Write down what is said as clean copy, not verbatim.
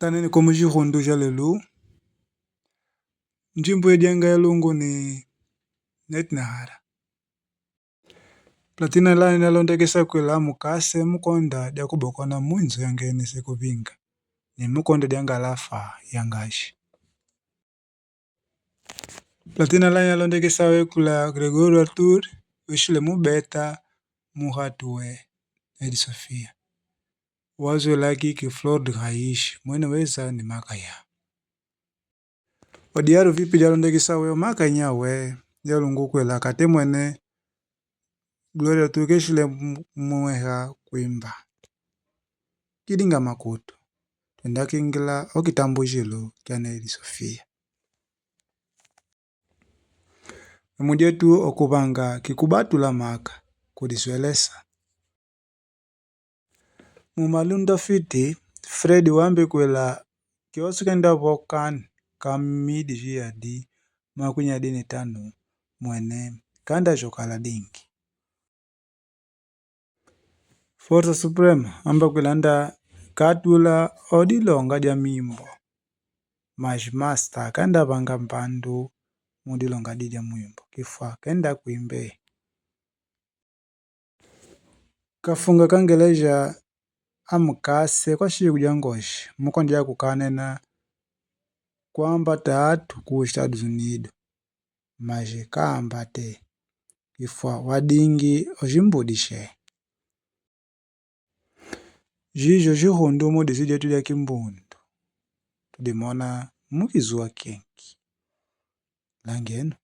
Tanene como Girondu ja lelu. Njimbo edianga ya lungu ni netnahara. Platina lani nalondekesa kwela mukase mukonda dia kubokona munzo yangene se kubinga. Ni mukonda dianga lafa yangashi. Platina lani nalondekesa wekula Gregorio Artur, wishile mubeta muhatuwe Edi Sofia. Wazo laki ki Flor de Raish, mwene weza ni makaya. Odiaru vipi jalondekesa we makanya we, jalungu kwela kate mwene Gloria Artur keshile mweha kuimba. Kidinga makutu. Tenda kingila okitambu jilo kiane Edi Sofia. Mudietu okubanga kikubatu la maka kudiswelesa. Mumalunda fiti, Fred wambe kwela kiosu kenda vokan kamidi jia di makunya dini tanu mwene kanda jokala dingi. Forza Suprema amba kwela anda katula odilonga dia mimbo. Majimasta kanda vanga mpandu mudilonga dia mwimbo. Kifwa kenda kuimbe. Kafunga kangeleja amukase kwa shiku jangoshi. Mukondia kukanena kwamba tatu ku Estados Unidos. Maji kaambate. Kifwa wadingi ojimbudishe. Jijo Girondu mudizidi tulia kimbundu. Tudimona mukizua kenki. Langenu.